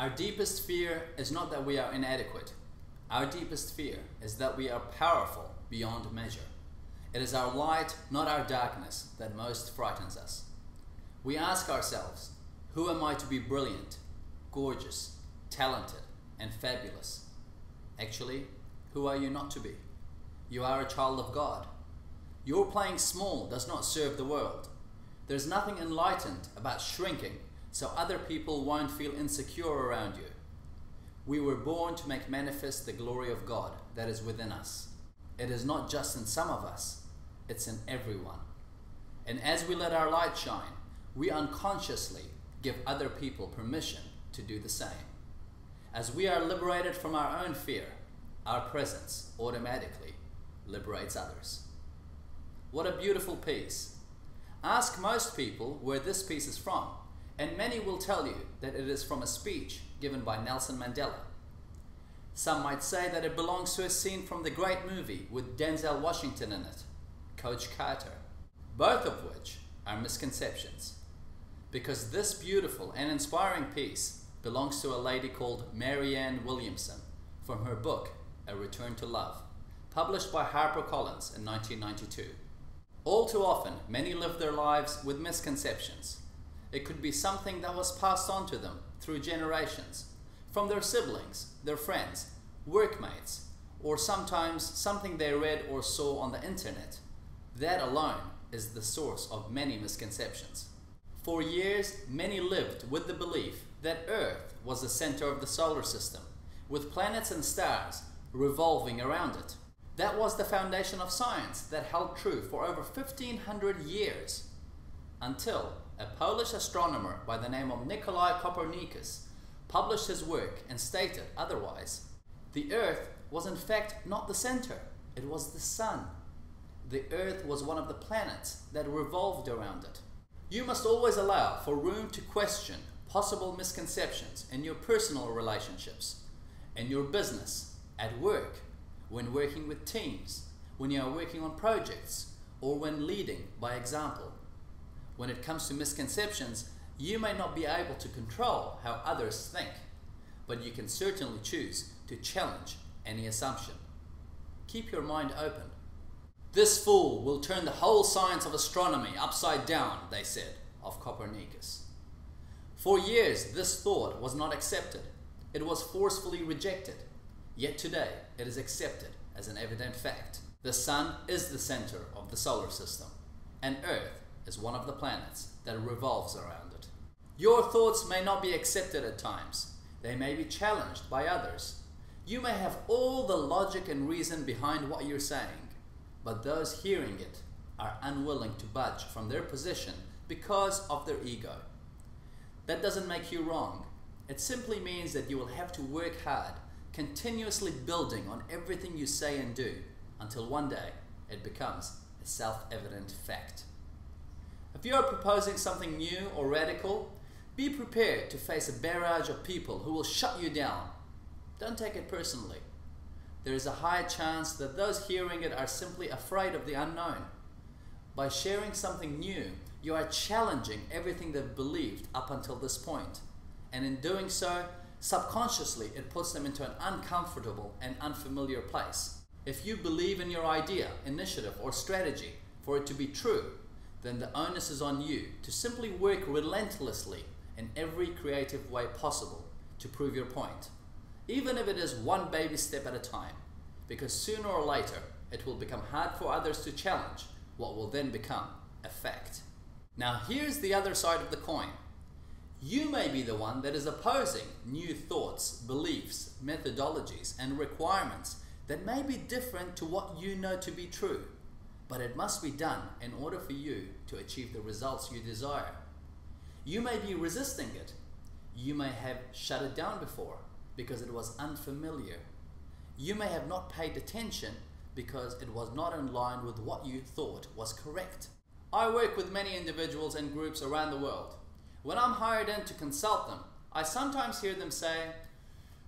Our deepest fear is not that we are inadequate. Our deepest fear is that we are powerful beyond measure. It is our light, not our darkness, that most frightens us. We ask ourselves, who am I to be brilliant, gorgeous, talented, and fabulous? Actually, who are you not to be? You are a child of God. Your playing small does not serve the world. There's nothing enlightened about shrinking so other people won't feel insecure around you. We were born to make manifest the glory of God that is within us. It is not just in some of us, it's in everyone. And as we let our light shine, we unconsciously give other people permission to do the same. As we are liberated from our own fear, our presence automatically liberates others. What a beautiful piece. Ask most people where this piece is from, and many will tell you that it is from a speech given by Nelson Mandela. Some might say that it belongs to a scene from the great movie with Denzel Washington in it, Coach Carter, both of which are misconceptions. Because this beautiful and inspiring piece belongs to a lady called Marianne Williamson from her book, A Return to Love, published by HarperCollins in 1992. All too often, many live their lives with misconceptions. It could be something that was passed on to them through generations, from their siblings, their friends, workmates, or sometimes something they read or saw on the internet. That alone is the source of many misconceptions. For years, many lived with the belief that Earth was the center of the solar system, with planets and stars revolving around it. That was the foundation of science that held true for over 1500 years, until a Polish astronomer by the name of Nikolai Copernicus published his work and stated otherwise. The Earth was in fact not the center, it was the Sun. The Earth was one of the planets that revolved around it. You must always allow for room to question possible misconceptions in your personal relationships, in your business, at work, when working with teams, when you are working on projects, or when leading by example. When it comes to misconceptions, you may not be able to control how others think, but you can certainly choose to challenge any assumption. Keep your mind open. This fool will turn the whole science of astronomy upside down, they said of Copernicus. For years, this thought was not accepted. It was forcefully rejected. Yet today, it is accepted as an evident fact. The Sun is the center of the solar system, and Earth is one of the planets that revolves around it. Your thoughts may not be accepted at times. They may be challenged by others. You may have all the logic and reason behind what you're saying, but those hearing it are unwilling to budge from their position because of their ego. That doesn't make you wrong. It simply means that you will have to work hard, continuously building on everything you say and do, until one day it becomes a self-evident fact. If you are proposing something new or radical, be prepared to face a barrage of people who will shut you down. Don't take it personally. There is a high chance that those hearing it are simply afraid of the unknown. By sharing something new, you are challenging everything they've believed up until this point. And in doing so, subconsciously it puts them into an uncomfortable and unfamiliar place. If you believe in your idea, initiative, or strategy for it to be true, then the onus is on you to simply work relentlessly in every creative way possible to prove your point, even if it is one baby step at a time, because sooner or later it will become hard for others to challenge what will then become a fact. Now here's the other side of the coin. You may be the one that is opposing new thoughts, beliefs, methodologies, and requirements that may be different to what you know to be true, but it must be done in order for you to achieve the results you desire. You may be resisting it. You may have shut it down before because it was unfamiliar. You may have not paid attention because it was not in line with what you thought was correct. I work with many individuals and groups around the world. When I'm hired in to consult them, I sometimes hear them say,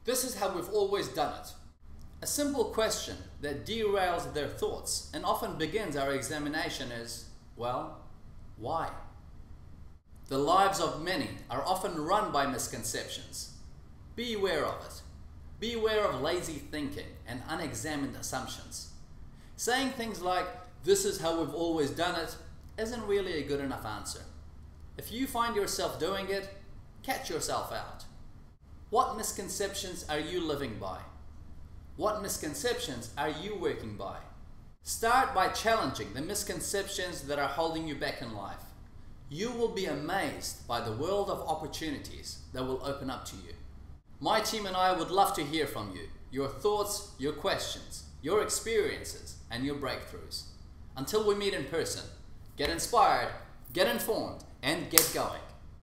"This is how we've always done it." A simple question that derails their thoughts and often begins our examination is, well, why? The lives of many are often run by misconceptions. Be aware of it. Be aware of lazy thinking and unexamined assumptions. Saying things like, "This is how we've always done it," isn't really a good enough answer. If you find yourself doing it, catch yourself out. What misconceptions are you living by? What misconceptions are you working by? Start by challenging the misconceptions that are holding you back in life. You will be amazed by the world of opportunities that will open up to you. My team and I would love to hear from you, your thoughts, your questions, your experiences, and your breakthroughs. Until we meet in person, get inspired, get informed, and get going.